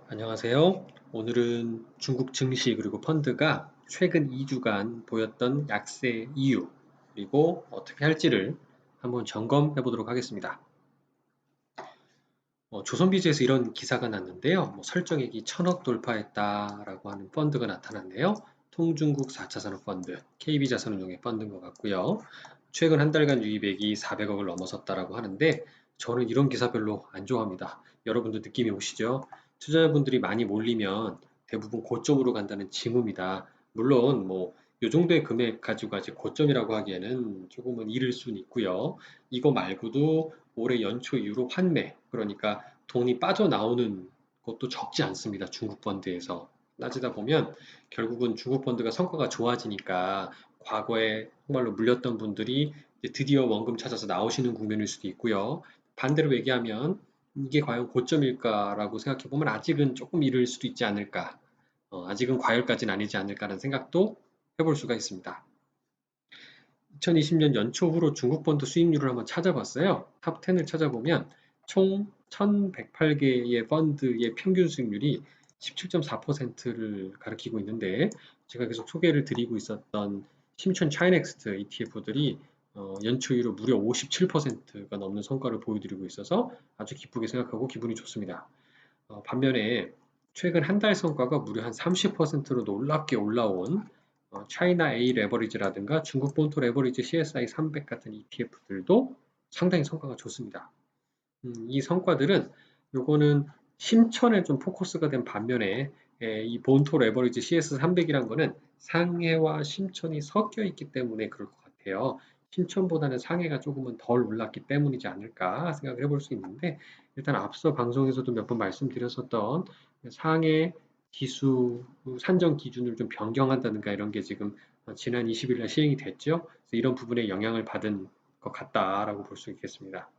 안녕하세요. 오늘은 중국 증시 그리고 펀드가 최근 2주간 보였던 약세 이유 그리고 어떻게 할지를 한번 점검해 보도록 하겠습니다. 조선비즈에서 이런 기사가 났는데요. 설정액이 1000억 돌파했다라고 하는 펀드가 나타났네요. 통중국 4차 산업펀드, KB자산운용의 펀드인 것 같고요. 최근 한 달간 유입액이 400억을 넘어섰다라고 하는데 저는 이런 기사 별로 안 좋아합니다. 여러분도 느낌이 오시죠? 투자자분들이 많이 몰리면 대부분 고점으로 간다는 징후입니다. 물론 요 정도의 금액 가지고 아직 고점이라고 하기에는 조금은 이를 수는 있고요. 이거 말고도 올해 연초 이후로 환매, 그러니까 돈이 빠져나오는 것도 적지 않습니다. 중국 펀드에서. 따지다 보면 결국은 중국 펀드가 성과가 좋아지니까 과거에 정말로 물렸던 분들이 이제 드디어 원금 찾아서 나오시는 국면일 수도 있고요. 반대로 얘기하면 이게 과연 고점일까라고 생각해 보면 아직은 조금 이를 수도 있지 않을까. 아직은 과열까지는 아니지 않을까라는 생각도 해볼 수가 있습니다. 2020년 연초후로 중국 펀드 수익률을 한번 찾아봤어요. 탑 10을 찾아보면 총 1108개의 펀드의 평균 수익률이 17.4%를 가리키고 있는데 제가 계속 소개를 드리고 있었던 심천 차이넥스트 ETF들이 연초 이후로 무려 57%가 넘는 성과를 보여드리고 있어서 아주 기쁘게 생각하고 기분이 좋습니다. 반면에 최근 한 달 성과가 무려 한 30%로 놀랍게 올라온 차이나 A 레버리지라든가 중국 본토 레버리지 CSI 300 같은 ETF들도 상당히 성과가 좋습니다. 이 성과들은 요거는 심천에 좀 포커스가 된 반면에 이 본토 레버리지 CS300이란 거는 상해와 심천이 섞여 있기 때문에 그럴 것 같아요. 심천보다는 상해가 조금은 덜 올랐기 때문이지 않을까 생각을 해볼 수 있는데 일단 앞서 방송에서도 몇 번 말씀드렸었던 상해 지수 산정 기준을 좀 변경한다든가 이런 게 지금 지난 20일 날 시행이 됐죠. 그래서 이런 부분에 영향을 받은 것 같다라고 볼 수 있겠습니다.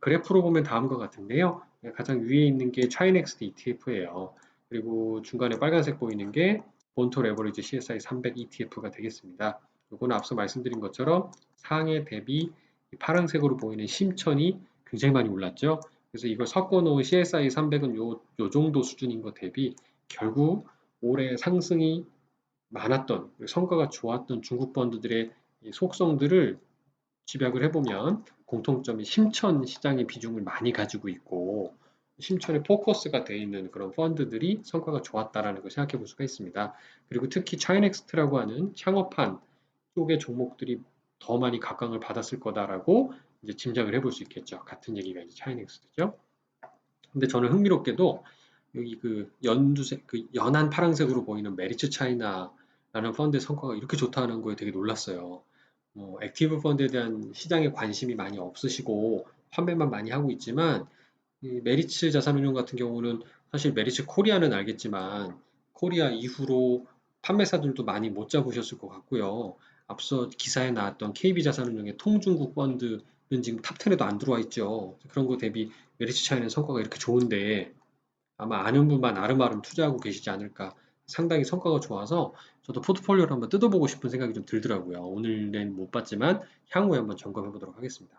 그래프로 보면 다음과 같은데요. 가장 위에 있는 게 차이넥스트 ETF예요. 그리고 중간에 빨간색 보이는 게 본토 레버리지 CSI 300 ETF가 되겠습니다. 이거는 앞서 말씀드린 것처럼 상해 대비 파란색으로 보이는 심천이 굉장히 많이 올랐죠. 그래서 이걸 섞어 놓은 CSI 300은 요 정도 수준인 것 대비 결국 올해 상승이 많았던 성과가 좋았던 중국 펀드들의 속성들을 집약을 해보면 공통점이 심천 시장의 비중을 많이 가지고 있고 심천에 포커스가 되어 있는 그런 펀드들이 성과가 좋았다라는 걸 생각해 볼 수가 있습니다. 그리고 특히 차이넥스트라고 하는 창업한 쪽의 종목들이 더 많이 각광을 받았을 거다라고 이제 짐작을 해볼 수 있겠죠. 같은 얘기가 이제 차이넥스트죠. 근데 저는 흥미롭게도 여기 그 연두색, 그 연한 파란색으로 보이는 메리츠 차이나라는 펀드의 성과가 이렇게 좋다는 거에 되게 놀랐어요. 액티브 펀드에 대한 시장에 관심이 많이 없으시고 판매만 많이 하고 있지만 이 메리츠 자산운용 같은 경우는 사실 메리츠 코리아는 알겠지만 코리아 이후로 판매사들도 많이 못 잡으셨을 것 같고요. 앞서 기사에 나왔던 KB 자산운용의 통중국 펀드는 지금 탑 10에도 안 들어와 있죠. 그런 거 대비 메리츠 차이는 성과가 이렇게 좋은데 아마 아는 분만 아름아름 투자하고 계시지 않을까. 상당히 성과가 좋아서 저도 포트폴리오를 한번 뜯어보고 싶은 생각이 좀 들더라고요. 오늘은 못 봤지만 향후에 한번 점검해 보도록 하겠습니다.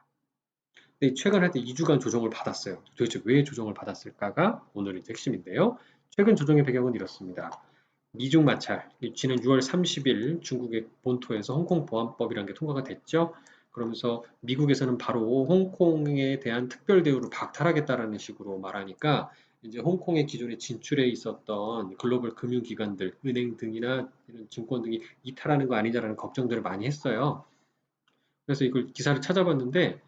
근데 최근 한 때 2주간 조정을 받았어요. 도대체 왜 조정을 받았을까가 오늘의 핵심인데요. 최근 조정의 배경은 이렇습니다. 미중 마찰, 지난 6월 30일 중국의 본토에서 홍콩 보안법이라는 게 통과가 됐죠. 그러면서 미국에서는 바로 홍콩에 대한 특별 대우를 박탈하겠다라는 식으로 말하니까 이제 홍콩의 기존에 진출해 있었던 글로벌 금융기관들, 은행 등이나 이런 증권 등이 이탈하는 거 아니냐라는 걱정들을 많이 했어요. 그래서 이걸 기사를 찾아봤는데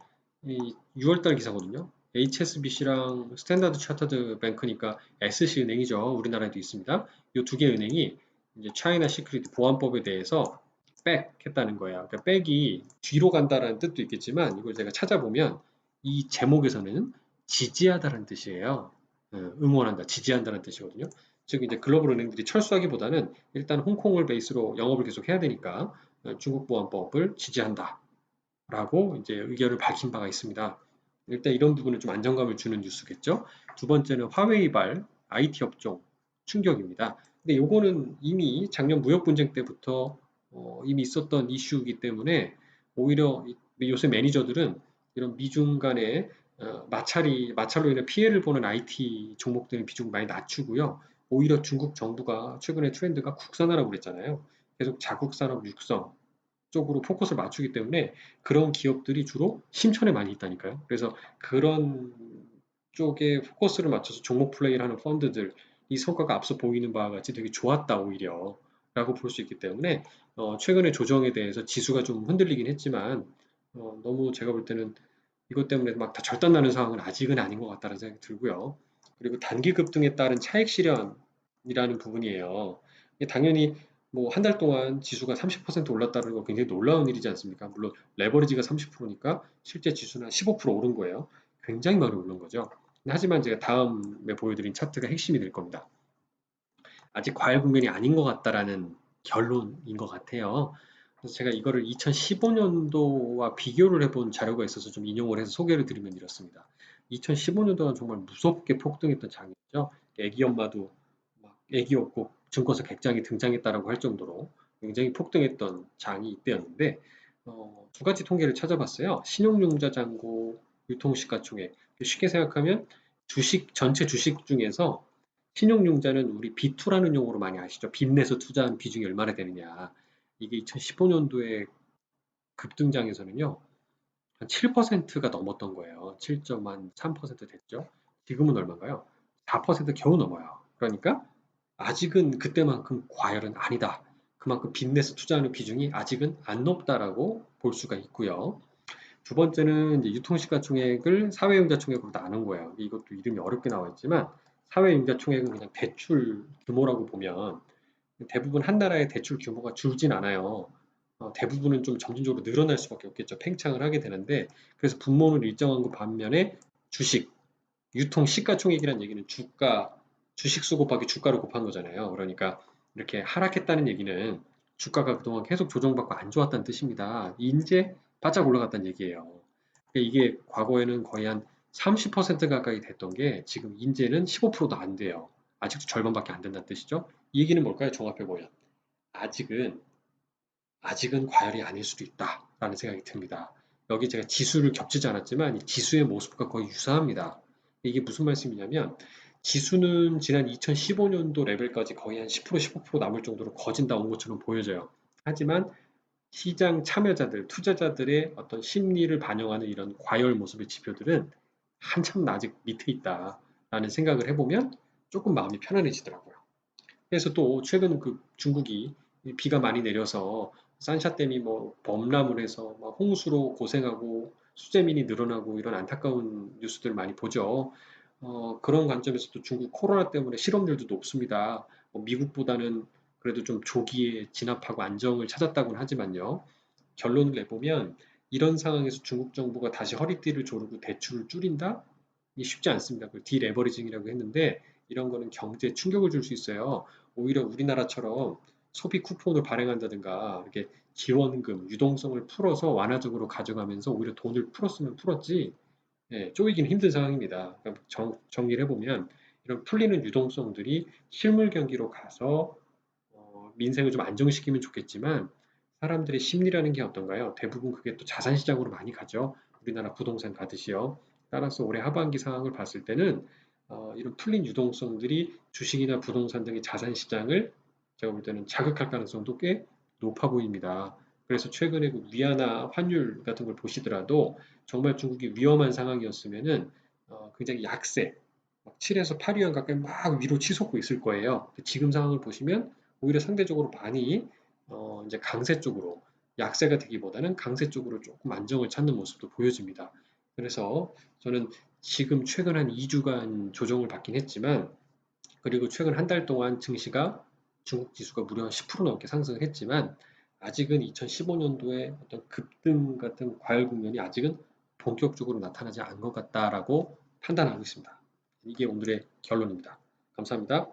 이 6월달 기사거든요. HSBC랑 스탠다드 차터드 뱅크니까 SC 은행이죠. 우리나라에도 있습니다. 이 두 개 은행이 이제 차이나 시크릿 보안법에 대해서 백 했다는 거예요. 그러니까 백이 뒤로 간다라는 뜻도 있겠지만 이걸 제가 찾아보면 이 제목에서는 지지하다라는 뜻이에요. 응원한다, 지지한다는 뜻이거든요. 즉 이제 글로벌 은행들이 철수하기보다는 일단 홍콩을 베이스로 영업을 계속 해야 되니까 중국 보안법을 지지한다. 라고 이제 의견을 밝힌 바가 있습니다. 일단 이런 부분은 좀 안정감을 주는 뉴스겠죠. 두 번째는 화웨이발 IT 업종 충격입니다. 근데 요거는 이미 작년 무역 분쟁 때부터 이미 있었던 이슈이기 때문에 오히려 요새 매니저들은 이런 미중 간의 마찰로 인해 피해를 보는 IT 종목들의 비중을 많이 낮추고요. 오히려 중국 정부가 최근에 트렌드가 국산화라고 그랬잖아요. 계속 자국 산업 육성 쪽으로 포커스를 맞추기 때문에 그런 기업들이 주로 심천에 많이 있다니까요. 그래서 그런 쪽에 포커스를 맞춰서 종목 플레이를 하는 펀드들, 이 성과가 앞서 보이는 바와 같이 되게 좋았다 오히려 라고 볼 수 있기 때문에 최근의 조정에 대해서 지수가 좀 흔들리긴 했지만 너무 제가 볼 때는 이것 때문에 막 다 절단나는 상황은 아직은 아닌 것 같다는 생각이 들고요. 그리고 단기 급등에 따른 차익 실현이라는 부분이에요. 이게 당연히 뭐 한 달 동안 지수가 30% 올랐다는 거 굉장히 놀라운 일이지 않습니까? 물론 레버리지가 30%니까 실제 지수는 한 15% 오른 거예요. 굉장히 많이 오른 거죠. 하지만 제가 다음에 보여드린 차트가 핵심이 될 겁니다. 아직 과열 국면이 아닌 것 같다라는 결론인 것 같아요. 그래서 제가 이거를 2015년도와 비교를 해본 자료가 있어서 좀 인용을 해서 소개를 드리면 이렇습니다. 2015년도는 정말 무섭게 폭등했던 장이었죠. 애기 엄마도 막 애기 없고 증권사 객장이 등장했다라고 할 정도로 굉장히 폭등했던 장이 이때였는데 두 가지 통계를 찾아봤어요. 신용융자 잔고, 유통시가총액. 쉽게 생각하면 전체 주식 중에서 신용융자는 우리 B2라는 용어로 많이 아시죠? 빚내서 투자한 비중이 얼마나 되느냐. 이게 2015년도에 급등장에서는요, 한 7%가 넘었던 거예요. 7.3% 됐죠. 지금은 얼마인가요? 4% 겨우 넘어요. 그러니까 아직은 그때만큼 과열은 아니다. 그만큼 빚내서 투자하는 비중이 아직은 안 높다라고 볼 수가 있고요. 두 번째는 이제 유통시가총액을 사회융자총액으로 나눈 거예요. 이것도 이름이 어렵게 나와 있지만 사회융자총액은 그냥 대출 규모라고 보면 대부분 한 나라의 대출 규모가 줄진 않아요. 대부분은 좀 점진적으로 늘어날 수밖에 없겠죠. 팽창을 하게 되는데 그래서 분모는 일정한 것 반면에 주식, 유통 시가총액이라는 얘기는 주식 수 곱하기 주가를 곱한 거잖아요. 그러니까 이렇게 하락했다는 얘기는 주가가 그동안 계속 조정받고 안 좋았다는 뜻입니다. 이제 바짝 올라갔다는 얘기예요. 그러니까 이게 과거에는 거의 한 30% 가까이 됐던 게 지금 이제는 15%도 안 돼요. 아직도 절반밖에 안 된다는 뜻이죠. 이 얘기는 뭘까요? 종합해 보면 아직은 과열이 아닐 수도 있다라는 생각이 듭니다. 여기 제가 지수를 겹치지 않았지만 이 지수의 모습과 거의 유사합니다. 이게 무슨 말씀이냐면 지수는 지난 2015년도 레벨까지 거의 한 10%, 15% 남을 정도로 거진 다 온 것처럼 보여져요. 하지만 시장 참여자들, 투자자들의 어떤 심리를 반영하는 이런 과열 모습의 지표들은 한참 아직 밑에 있다라는 생각을 해보면 조금 마음이 편안해지더라고요. 그래서 또 최근 그 중국이 비가 많이 내려서 산샤댐이 뭐 범람을 해서 막 홍수로 고생하고 수재민이 늘어나고 이런 안타까운 뉴스들 많이 보죠. 그런 관점에서도 중국 코로나 때문에 실업률도 높습니다. 미국보다는 그래도 좀 조기에 진압하고 안정을 찾았다고는 하지만요. 결론을 내보면 이런 상황에서 중국 정부가 다시 허리띠를 조르고 대출을 줄인다? 이게 쉽지 않습니다. 그걸 디레버리징이라고 했는데 이런 거는 경제에 충격을 줄 수 있어요. 오히려 우리나라처럼 소비 쿠폰을 발행한다든가 이렇게 지원금, 유동성을 풀어서 완화적으로 가져가면서 오히려 돈을 풀었으면 풀었지 쪼이기는 힘든 상황입니다. 그러니까 정리를 해보면 이런 풀리는 유동성들이 실물 경기로 가서 민생을 좀 안정시키면 좋겠지만 사람들의 심리라는 게 어떤가요? 대부분 그게 또 자산 시장으로 많이 가죠. 우리나라 부동산 가듯이요. 따라서 올해 하반기 상황을 봤을 때는 이런 풀린 유동성들이 주식이나 부동산 등의 자산 시장을 제가 볼 때는 자극할 가능성도 꽤 높아 보입니다. 그래서 최근에 그 위안화 환율 같은 걸 보시더라도 정말 중국이 위험한 상황이었으면은 굉장히 약세, 막 7에서 8위안 가까이 막 위로 치솟고 있을 거예요. 지금 상황을 보시면 오히려 상대적으로 많이 이제 강세 쪽으로 약세가 되기보다는 강세 쪽으로 조금 안정을 찾는 모습도 보여집니다. 그래서 저는 지금 최근 한 2주간 조정을 받긴 했지만 그리고 최근 한 달 동안 증시가 중국 지수가 무려 한 10% 넘게 상승을 했지만 아직은 2015년도에 어떤 급등 같은 과열 국면이 아직은 본격적으로 나타나지 않은 것 같다라고 판단하고 있습니다. 이게 오늘의 결론입니다. 감사합니다.